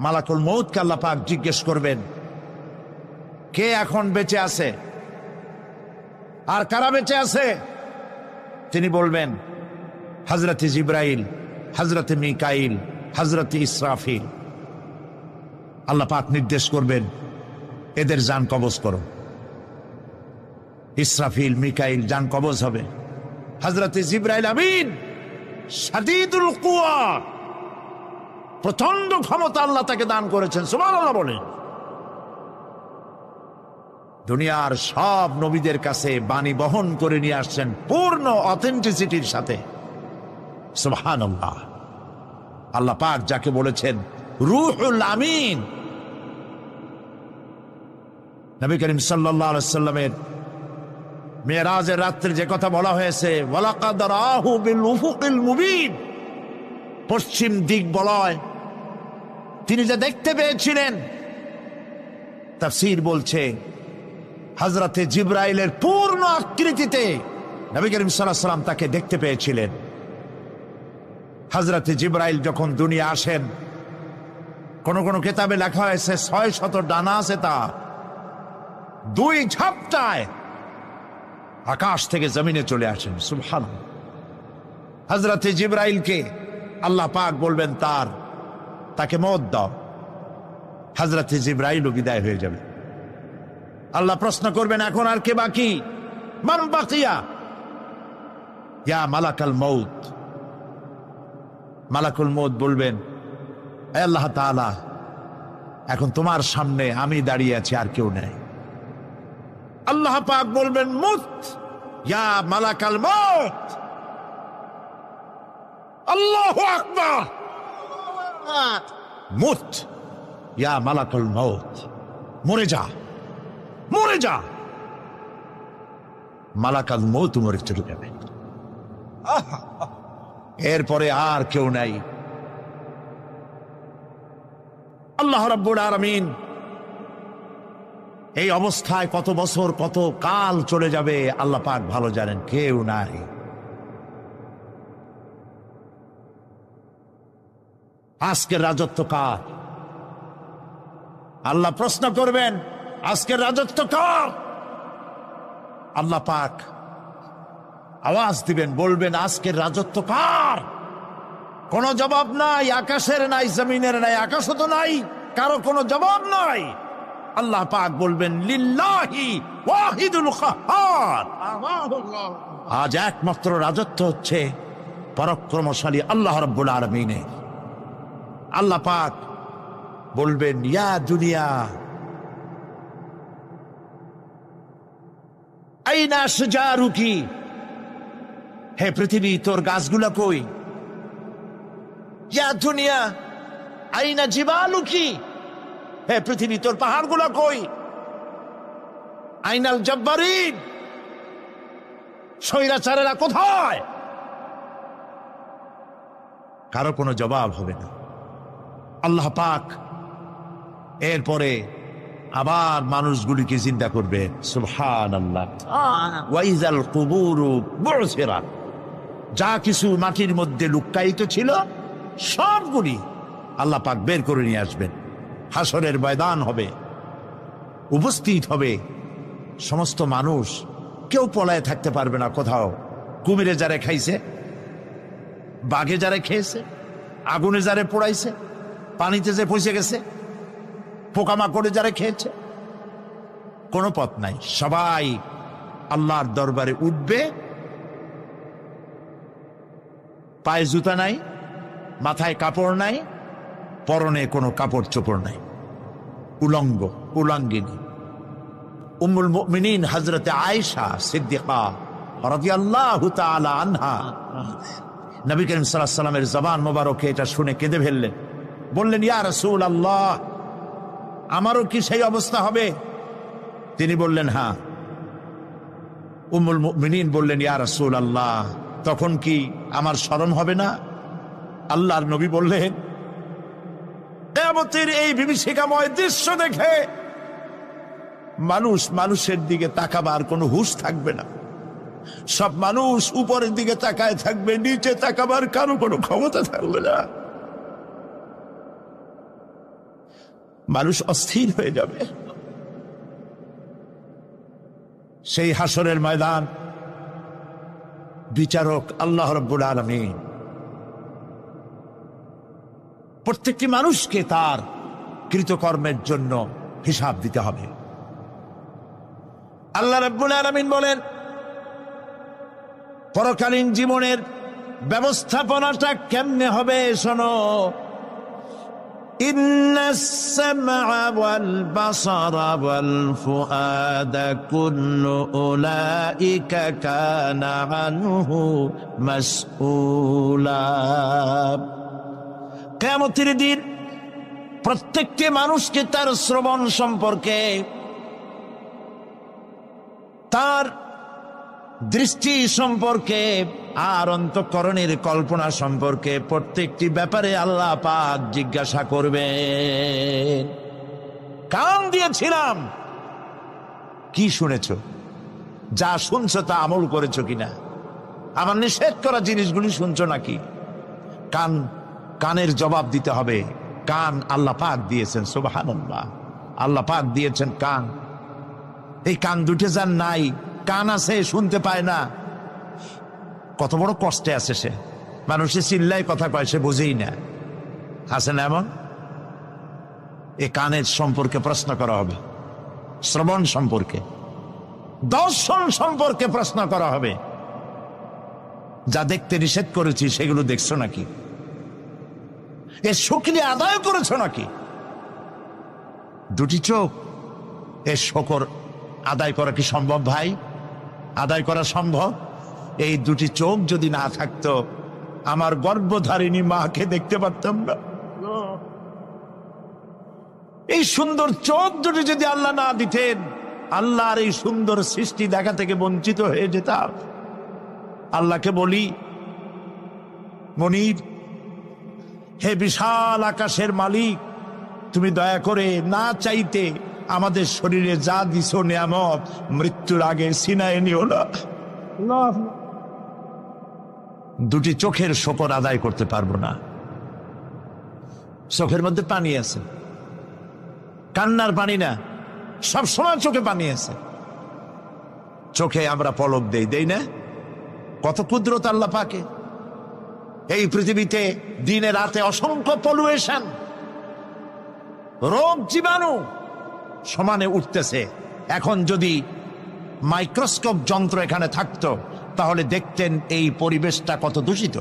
মালাকুল মউতকে আল্লাহ পাক জিজ্ঞেস করবেন, কে এখন বেঁচে আছে আর কারা বেঁচে আছে? তিনি বলবেন, হযরতে জিবরাইল, হযরতে মিকাইল, হযরতে ইসরাফিল। আল্লাহ পাক নির্দেশ করবেন, এদের জান কবজ করো। ইসরাফিল, মিকাইল জান কবজ হবে। হযরতে জিবরাইল আমিন শাদীদুল কুওয়া, প্রচন্ড ক্ষমতা আল্লাহ তাকে দান করেছেন, সুবহানাল্লাহ বলেন। দুনিয়ার সব নবীদের কাছে বাণী বহন করে নিয়ে আসছেন পূর্ণ অথেন্টিসিটির সাথে, সুবহানাল্লাহ। আল্লাহ পাক যাকে বলেছেন রূহুল আমিন, নবী করিম সাল্লাল্লাহু আলাইহি ওয়াসাল্লামের মেরাজের রাত্রে যে কথা বলা হয়েছে, ওয়ালাকাদ রাহু বিল উফুকিল মুবিন, পশ্চিম দিক বলয় তিনি যে দেখতে পেয়েছিলেন, তাফসীর বলছে হযরতে জিবরাইলের পূর্ণ আকৃতিতে নবী করিম সাল্লাল্লাহু আলাইহি ওয়াসাল্লাম তাকে দেখতে পেয়েছিলেন। হযরতে জিবরাইল যখন দুনিয়া আসেন, কোন কোন কিতাবে লেখা হয়েছে 600 ডানা আছে তার, 2 ঝাপটায় আকাশ থেকে জমিনে চলে আসেন, সুবহানাল্লাহ। হযরতে জিবরাইলকে আল্লাহ পাক বলবেন তাকে মওত দাও, হযরতে জিবরাইলও বিদায় হয়ে যাবে। আল্লাহ প্রশ্ন করবেন, এখন আর কে বাকি? মান বাকিয়া ইয়া মালাকাল মউত। মালাকুল মউত বলবেন, হে আল্লাহ তাআলা, এখন তোমার সামনে আমি দাঁড়িয়ে আছি, আর কেউ নেই। আল্লাহ পাক বলবেন, মুত ইয়া মালাকাল মউত। আল্লাহু আকবার, মুত ইয়া মালাকুল মউত, মরে যা, মরে যা। মালাকাল মউত মরে চলে যাবে, এরপরে আর কেউ নাই। আল্লাহ রাব্বুল আলামিন এই অবস্থায় কত বছর কত কাল চলে যাবে আল্লাহ পাক ভালো জানেন, কেউ নাই। আজকের রাজত্ব কার? আল্লাহ প্রশ্ন করবেন, আজকের রাজত্ব কার? আল্লাহ পাক আওয়াজ দিবেন, বলবেন, আজকের রাজত্ব কার? কোনো জবাব নাই, আকাশের নাই, জমিনের নাই, আকাশও তো নাই, কারো কোনো জবাব নাই। আল্লাহ পাক বলবেন, লিল্লাহি ওয়াহিদুল কাহ্হার। আজ একমাত্র রাজত্ব হচ্ছে পরাক্রমশালী আল্লাহ রাব্বুল আলামিনের। আল্লাহ পাক বলবেন, ইয়া দুনিয়া আইনা শুজারুকি, হে পৃথিবী তোর গাছগুলা কই? ইয়া দুনিয়া আইনা জিবালুকি, হে পৃথিবী তোর পাহাড়গুলা কই? আইনাল জব্বারিন, স্বৈরাচারেরা কোথায়? কারো কোনো জবাব হবে না। আল্লাহ পাক এরপরে আবার মানুষগুলিকে জিন্দা করবে, সুবহানাল্লাহ। ওয়াইজাল কুবুরু বুসিরাত, যা কিছু মাটির মধ্যে লুক্কায়িত ছিল সবগুলি আল্লাহ পাক বের করে নিয়ে আসবেন। হাসরের ময়দান হবে, উপস্থিত হবে সমস্ত মানুষ, কেউ পলায়ে থাকতে পারবে না কোথাও। কুমিরে যারে খাইছে, বাঘে যারে খেয়েছে, আগুনে যারে পোড়াইছে, পানিতে যে পৌঁছে গেছে, পোকামাকড়ে যারা খেয়েছে, কোনো পথ নাই। সবাই আল্লাহর দরবারে উঠবে, পায়ে জুতা নাই, মাথায় কাপড় নাই, পরনে কোনো কাপড় চোপড় নাই, উলঙ্গ উলঙ্গিনী। উম্মুল মুমিনিন হযরতে আয়েশা সিদ্দিকা রাদিয়াল্লাহু তাআলা আনহা, নবী করিম সাল্লাল্লাহু আলাইহি ওয়াসাল্লামের জবান মোবারকে এটা শুনে কেঁদে ফেললেন, বললেন, ইয়া রাসূলুল্লাহ, আমারও কি সেই অবস্থা হবে? তিনি বললেন, হ্যাঁ। উম্মুল মুমিনিন বললেন, ইয়া রাসূলুল্লাহ, তখন কি আমার শরম হবে না? আল্লাহর নবী বললেন, কিয়ামতের এই বিভীষিকাময় দৃশ্য দেখে মানুষ মানুষের দিকে তাকাবার কোনো হুঁশ থাকবে না। সব মানুষ উপরের দিকে তাকায় থাকবে, নিচে তাকাবার কারো কোনো ক্ষমতা থাকবে না। মানুষ অস্থির হয়ে যাবে। সেই হাসরের ময়দান, বিচারক আল্লাহ রাব্বুল আলামিন প্রত্যেকটি মানুষকে তার কৃতকর্মের জন্য হিসাব দিতে হবে। আল্লাহ রাব্বুল আলামিন বলেন, পরকালীন জীবনের ব্যবস্থাপনাটা কেমনে হবে শোনো। ইন্নাস সামআ ওয়াল বাসারা ওয়াল ফুআদা কুল্লু উলাইকা কানা আনহু মাসউলা। কিয়ামতের দিন প্রত্যেকটি মানুষকে তার শ্রবণ সম্পর্কে, তার দৃষ্টি সম্পর্কে, আর অন্তঃকরণের কল্পনা সম্পর্কে প্রত্যেকটি ব্যাপারে আল্লাহ পাক জিজ্ঞাসা করবেন। কান দিয়েছিলাম, কি শুনেছ? যা শুনছো তা আমল করেছো কিনা? আমার নিষেধ করা জিনিসগুলি শুনছো নাকি? কানের জবাব দিতে হবে। কান আল্লাহ পাক দিয়েছেন, সুবহানাল্লাহ। আল্লাহ পাক দিয়েছেন কান। এই কান দুটে যার নাই, কান আছে শুনতে পায় না, কত বড় কষ্টে আছে সে। মানুষে চিল্লায় কথা কয়, সে বুঝেই না। আছে না এমন? এই কানের সম্পর্কে প্রশ্ন করা হবে, শ্রবণ সম্পর্কে, দর্শন সম্পর্কে প্রশ্ন করা হবে। যা দেখতে নিষেধ করেছি সেগুলো দেখছো নাকি? এর শুকরি আদায় করেছো নাকি? দুটি চোখ, এর শকর আদায় করা কি সম্ভব ভাই? আদায় করা সম্ভব? এই দুটি চোখ যদি না থাকতো, আমার গর্ভধারিণী মাকে দেখতে পারতাম না। এই সুন্দর চোখ দুটি যদি আল্লাহ না দিতেন, আল্লাহর এই সুন্দর সৃষ্টি দেখা থেকে বঞ্চিত হয়ে যেতাম। আল্লাহকে বলি, মনির, হে বিশাল আকাশের মালিক, তুমি দয়া করে না চাইতে আমাদের শরীরে যা দিছো নিয়ামত, মৃত্যুর আগে সিনায় নিও না। দুটি চোখের শকর আদায় করতে পারবো না। চোখের মধ্যে পানি আছে, কান্নার পানি না, সবসময় চোখে পানি আছে। চোখে আমরা পলক দেই না? কত কুদরত আল্লাহ পাকে। এই পৃথিবীতে দিনে রাতে অসংখ্য পলুয়েশন, রোগ জীবাণু সমানে উঠতেছে। এখন যদি মাইক্রোস্কোপ যন্ত্র এখানে থাকতো, তাহলে দেখতেন এই পরিবেশটা কত দূষিত।